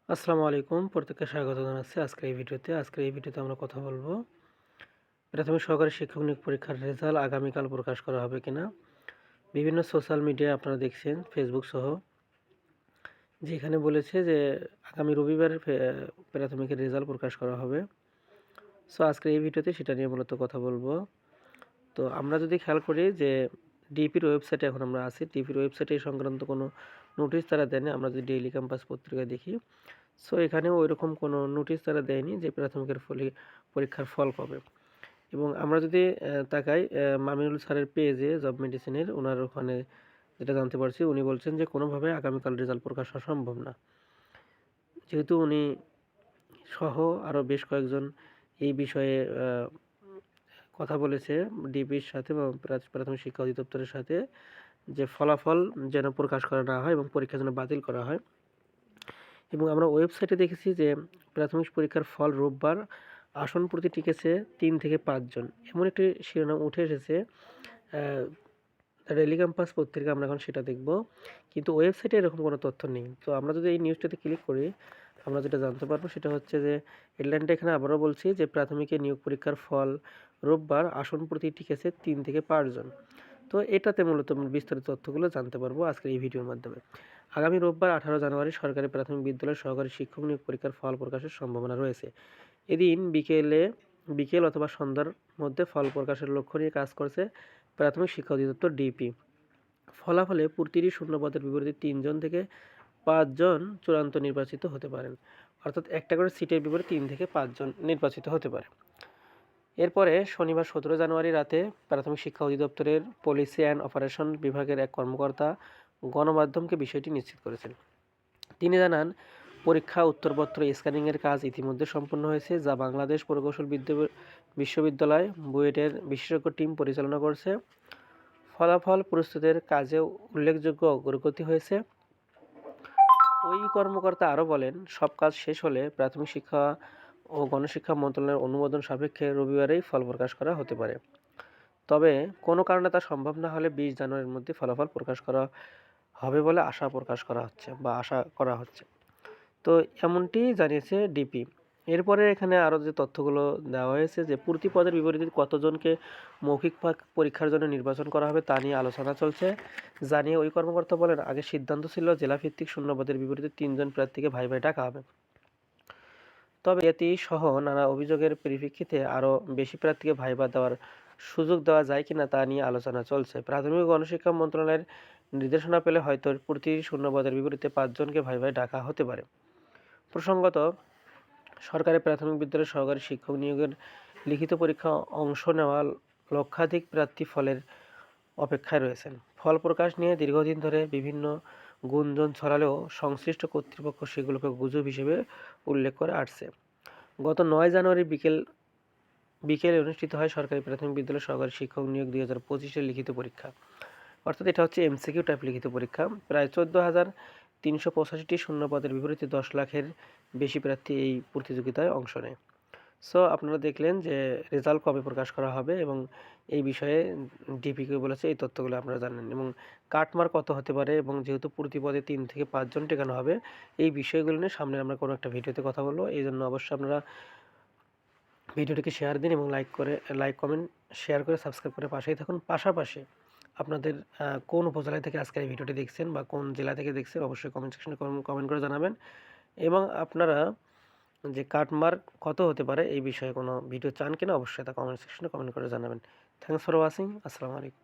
আসসালামু আলাইকুম। প্রত্যেককে স্বাগত জানাচ্ছি আজকের এই ভিডিওতে আমরা কথা বলবো প্রাথমিক সহকারী শিক্ষক নিয়োগ পরীক্ষার রেজাল্ট আগামীকাল প্রকাশ করা হবে কিনা। বিভিন্ন সোশ্যাল মিডিয়ায় আপনারা দেখছেন ফেসবুক সহ যেখানে বলেছে যে আগামী রবিবার প্রাথমিকের রেজাল্ট প্রকাশ করা হবে। সো আজকের এই ভিডিওতে সেটা নিয়ে মূলত কথা বলবো। তো আমরা যদি খেয়াল করি যে ডিপির ওয়েবসাইটে এখন আমরা আছি, ডিপির ওয়েবসাইটে এই সংক্রান্ত কোনো নোটিশ তারা দেয়নি। আমরা যদি ডেইলি ক্যাম্পাস পত্রিকায় দেখি, সো এখানেও ওইরকম কোনো নোটিশ তারা দেয়নি যে প্রাথমিকের পরীক্ষার ফল কবে। এবং আমরা যদি তাকাই মামিনুল স্যারের পেজে জব মেডিসিনের ওনার ওখানে যেটা জানতে পারছি, উনি বলছেন যে কোনোভাবে আগামীকাল রেজাল্ট প্রকাশ হওয়া সম্ভব না, যেহেতু উনি সহ আরও বেশ কয়েকজন এই বিষয়ে কথা বলেছে ডিপির সাথে বা প্রাথমিক শিক্ষা অধিদপ্তরের সাথে, যে ফলাফল যেন প্রকাশ করা না হয় এবং পরীক্ষা যেন বাতিল করা হয়। এবং আমরা ওয়েবসাইটে দেখেছি যে প্রাথমিক পরীক্ষার ফল রোববার, আসন প্রতি টিকেছে ৩ থেকে ৫ জন, এমন একটি শিরোনাম উঠে এসেছে ডেইলি ক্যাম্পাস পত্রিকা। আমরা এখন সেটা দেখব, কিন্তু ওয়েবসাইটে এরকম কোনো তথ্য নেই। তো আমরা যদি এই নিউজটাতে ক্লিক করি, আমরা যেটা জানতে পারবো সেটা হচ্ছে যে হেডলাইনটা এখানে আবারও বলছি যে প্রাথমিকের নিয়োগ পরীক্ষার ফল রোববার, আসন প্রতি টিকেছে ৩ থেকে ৫ জন। তো এটাতে মূলত বিস্তারিত তথ্যগুলো জানতে পারবো আজকের এই ভিডিওর মাধ্যমে। আগামী রোববার 18 জানুয়ারি সরকারি প্রাথমিক বিদ্যালয়ের সহকারী শিক্ষক নিয়োগ পরীক্ষার ফল প্রকাশের সম্ভাবনা রয়েছে। এদিন বিকেল অথবা সন্ধ্যার মধ্যে ফল প্রকাশের লক্ষ্য নিয়ে কাজ করছে প্রাথমিক শিক্ষা অধিদপ্তর ডিপি। ফলাফলে প্রতিটি শূন্যপদের বিপরীতে ৩ জন থেকে ৫ জন চূড়ান্ত নির্বাচিত হতে পারেন, অর্থাৎ একটা করে সিটের বিপরীতে ৩ থেকে ৫ জন নির্বাচিত হতে পারে। এরপরে শনিবার ১৭ জানুয়ারি রাতে প্রাথমিক শিক্ষা অধিদপ্তরের পলিসি অ্যান্ড অপারেশন বিভাগের এক কর্মকর্তা গণমাধ্যমকে বিষয়টি নিশ্চিত করেছেন। তিনি জানান, পরীক্ষা উত্তরপত্র স্ক্যানিংয়ের কাজ ইতিমধ্যে সম্পন্ন হয়েছে, যা বাংলাদেশ প্রকৌশল বিশ্ববিদ্যালয় বুয়েটের বিশেষজ্ঞ টিম পরিচালনা করছে। ফলাফল প্রস্তুতের কাজেও উল্লেখযোগ্য অগ্রগতি হয়েছে। ওই কর্মকর্তা আরও বলেন, সব কাজ শেষ হলে প্রাথমিক শিক্ষা ও গণশিক্ষা মন্ত্রণালয়ের অনুমোদন সাপেক্ষে রবিবারেই ফল প্রকাশ করা হতে পারে। তবে কোনো কারণে তা সম্ভব না হলে ২০ জানুয়ারির মধ্যে ফলাফল প্রকাশ করা হবে বলে আশা করা হচ্ছে। তো এমনটি জানিয়েছে ডিপি। এরপরে এখানে আরও যে তথ্যগুলো দেওয়া হয়েছে যে প্রতি পদের বিপরীতে কতজনকে মৌখিক পরীক্ষার জন্য নির্বাচন করা হবে তা নিয়ে আলোচনা চলছে। জানিয়ে ওই কর্মকর্তা বলেন, আগে সিদ্ধান্ত ছিল জেলাভিত্তিক শূন্যপদের বিপরীতে ৩ জন প্রার্থীকে ভাই ডাকা হবে। তবে এটি সহ নানা অভিযোগের পরিপ্রেক্ষিতে আরও বেশি প্রার্থীকে ভাইবা দেওয়ার সুযোগ দেওয়া যায় কিনা তা নিয়ে আলোচনা চলছে। প্রাথমিক ও গণশিক্ষা মন্ত্রণালয়ের নির্দেশনা পেলে হয়তো প্রতি শূন্যপদের বিপরীতে ৫ জনকে ভাইভায় ডাকা হতে পারে। প্রসঙ্গত, সরকারি প্রাথমিক বিদ্যালয়ের সহকারী শিক্ষক নিয়োগের লিখিত পরীক্ষা অংশ নেওয়া লক্ষাধিক প্রার্থী ফলের অপেক্ষায় রয়েছেন। ফল প্রকাশ নিয়ে দীর্ঘদিন ধরে বিভিন্ন গুঞ্জন ছড়ালেও সংশ্লিষ্ট কর্তৃপক্ষ সেগুলোকে গুজব হিসেবে উল্লেখ করে আসছে। গত ৯ জানুয়ারি বিকেলে অনুষ্ঠিত হয় সরকারি প্রাথমিক বিদ্যালয়ের সহকারী শিক্ষক নিয়োগ ২০২৫-এর লিখিত পরীক্ষা। অর্থাৎ এটা হচ্ছে এমসিকিউ টাইপ লিখিত পরীক্ষা। প্রায় ১৪,৩৮৫টি শূন্যপদের বিপরীতে ১০ লাখের বেশি প্রার্থী এই প্রতিযোগিতায় অংশ নেয়। সো আপনারা দেখলেন যে রেজাল্ট কবে প্রকাশ করা হবে এবং এই বিষয়ে ডিপিকে বলেছে এই তথ্যগুলো আপনারা জানেন, এবং কাটমার্ক কত হতে পারে, এবং যেহেতু প্রতি পদে ৩ থেকে ৫ জন টেকানো হবে, এই বিষয়গুলো নিয়ে সামনে আমরা কোনো একটা ভিডিওতে কথা বলবো। এই জন্য অবশ্যই আপনারা ভিডিওটিকে শেয়ার দিন এবং কমেন্ট শেয়ার করে সাবস্ক্রাইব করে পাশেই থাকুন। পাশাপাশি আপনাদের কোন উপজেলা থেকে আজকের এই ভিডিওটি দেখছেন বা কোন জেলা থেকে দেখছেন অবশ্যই কমেন্ট সেকশনে কমেন্ট করে জানাবেন। এবং আপনারা যে কাটমার্ক কত হতে পারে এই বিষয়ে কোনো ভিডিও চান কিনা অবশ্যই তা কমেন্ট সেকশনে কমেন্ট করে জানাবেন। Thanks for watching. আসসালামু আলাইকুম।